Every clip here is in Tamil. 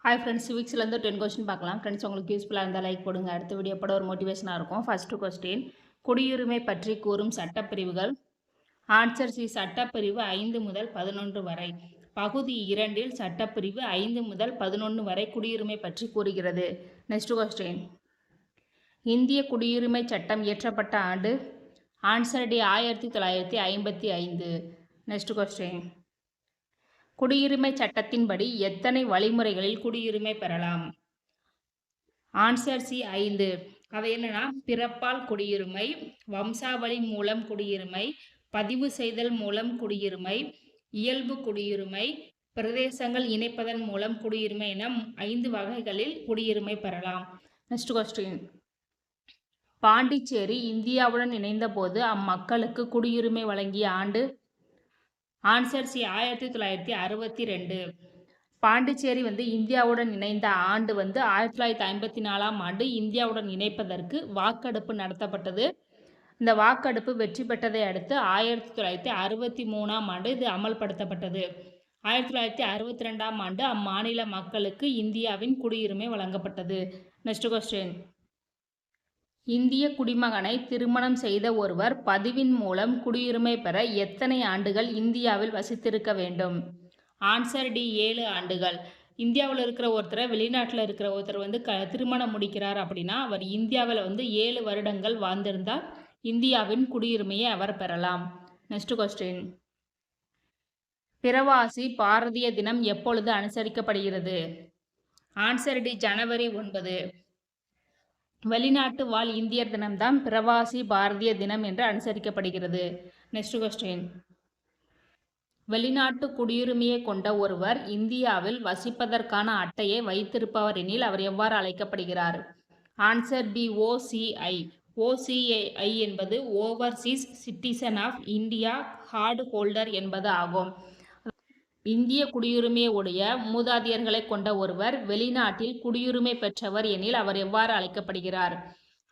ஹாய் ஃப்ரெண்ட்ஸ், சிவிக்ஸ்லேருந்து 10 கொஸ்டின் பார்க்கலாம். ஃப்ரெண்ட்ஸ், உங்களுக்கு யூஸ்ஃபுல்லாக இருந்தால் லைக் போடுங்க. அடுத்த வீடியோ போட ஒரு மோட்டிவேஷனாக இருக்கும். ஃபர்ஸ்ட் கொஸ்டின், குடியுரிமை பற்றி கூறும் சட்டப்பிரிவுகள். ஆன்சர் சி, சட்டப்பிரிவு 5 முதல் 11 வரை. பகுதி 2இல் சட்டப்பிரிவு 5 முதல் 11 வரை குடியுரிமை பற்றி கூறுகிறது. நெக்ஸ்ட் கொஸ்டின், இந்திய குடியுரிமை சட்டம் இயற்றப்பட்ட ஆண்டு. Answer D, 1955. நெக்ஸ்ட் கொஸ்டின், குடியுரிமை சட்டத்தின்படி எத்தனை வழிமுறைகளில் குடியுரிமை பெறலாம்? Answer C, 5. அவை என்னன்னா, பிறப்பால் குடியுரிமை, வம்சாவளி மூலம் குடியுரிமை, பதிவு செய்தல் மூலம் குடியுரிமை, இயல்பு குடியுரிமை, பிரதேசங்கள் இணைப்பதன் மூலம் குடியுரிமை என 5 வகைகளில் குடியுரிமை பெறலாம். நெக்ஸ்ட் கொஸ்டின், பாண்டிச்சேரி இந்தியாவுடன் இணைந்த போது அம்மக்களுக்கு குடியுரிமை வழங்கிய ஆண்டு. Answer C, 1962. பாண்டிச்சேரி இந்தியாவுடன் இணைந்த ஆண்டு 1954ஆம் ஆண்டு இந்தியாவுடன் இணைப்பதற்கு வாக்கெடுப்பு நடத்தப்பட்டது. இந்த வாக்கெடுப்பு வெற்றி பெற்றதை அடுத்து 1963ஆம் ஆண்டு இது அமல்படுத்தப்பட்டது. 1962ஆம் ஆண்டு அம்மாநில மக்களுக்கு இந்தியாவின் குடியுரிமை வழங்கப்பட்டது. நெக்ஸ்ட் கொஸ்டின், இந்திய குடிமகனை திருமணம் செய்த ஒருவர் பதிவின் மூலம் குடியுரிமை பெற எத்தனை ஆண்டுகள் இந்தியாவில் வசித்திருக்க வேண்டும்? ஆன்சர் டி, 7 ஆண்டுகள். இந்தியாவில் இருக்கிற ஒருத்தரை வெளிநாட்டில் இருக்கிற ஒருத்தர் திருமணம் முடிக்கிறார் அப்படின்னா அவர் இந்தியாவில் 7 வருடங்கள் வாழ்ந்திருந்தால் இந்தியாவின் குடியுரிமையை அவர் பெறலாம். நெக்ஸ்ட் கொஸ்டின், பிரவாசி பாரதிய தினம் எப்பொழுது அனுசரிக்கப்படுகிறது? ஆன்சர் டி, ஜனவரி 9. வெளிநாட்டு வாழ் இந்தியர் தினம்தான் பிரவாசி பாரதிய தினம் என்று அனுசரிக்கப்படுகிறது. நெக்ஸ்ட் கொஸ்டின், வெளிநாட்டு குடியுரிமையை கொண்ட ஒருவர் இந்தியாவில் வசிப்பதற்கான அட்டையை வைத்திருப்பவர் எனில் அவர் எவ்வாறு அழைக்கப்படுகிறார்? Answer B, OCI. OCI என்பது overseas citizen of India card holder என்பது ஆகும். இந்திய குடியுரிமையை உடைய மூதாதையர்களை கொண்ட ஒருவர் வெளிநாட்டில் குடியுரிமை பெற்றவர் எனில் அவர் எவ்வாறு அழைக்கப்படுகிறார்?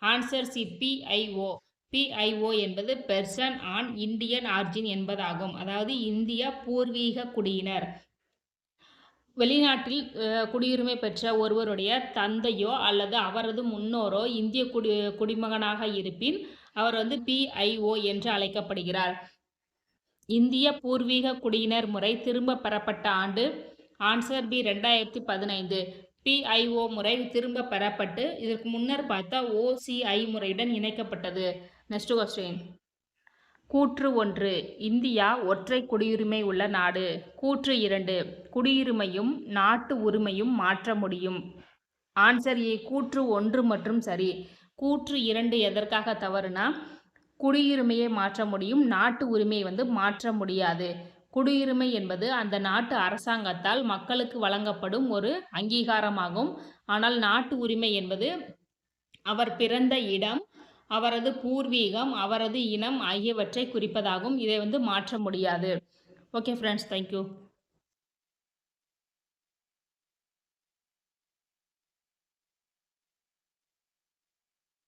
Answer C, PIO. PIO என்பது பெர்சன் ஆன் இந்தியன் ஆர்ஜின் என்பதாகும். அதாவது இந்திய பூர்வீக குடியினர். வெளிநாட்டில் குடியுரிமை பெற்ற ஒருவருடைய தந்தையோ அல்லது அவரது முன்னோரோ இந்திய குடிமகனாக இருப்பின் அவர் PIO என்று அழைக்கப்படுகிறார். இந்திய பூர்வீக குடியினர் முறை திரும்ப பெறப்பட்ட ஆண்டு. Answer B, 2015. PIO முறை திரும்ப பெறப்பட்டு இதற்கு முன்னர் பார்த்த OCI முறையுடன் இணைக்கப்பட்டது. நெக்ஸ்ட் கொஸ்டின், கூற்று 1, இந்தியா ஒற்றை குடியுரிமை உள்ள நாடு. கூற்று 2, குடியுரிமையும் நாட்டு உரிமையும் மாற்ற முடியும். ஆன்சர் ஏ, கூற்று 1 மற்றும் சரி. கூற்று 2 எதற்காக தவறுனா, குடியுரிமையை மாற்ற முடியும், நாட்டு உரிமையை மாற்ற முடியாது. குடியுரிமை என்பது அந்த நாட்டு அரசாங்கத்தால் மக்களுக்கு வழங்கப்படும் ஒரு அங்கீகாரமாகும். ஆனால் நாட்டு உரிமை என்பது அவர் பிறந்த இடம், அவரது பூர்வீகம், அவரது இனம் ஆகியவற்றை குறிப்பதாகும். இதை மாற்ற முடியாது. Okay friends, thank you.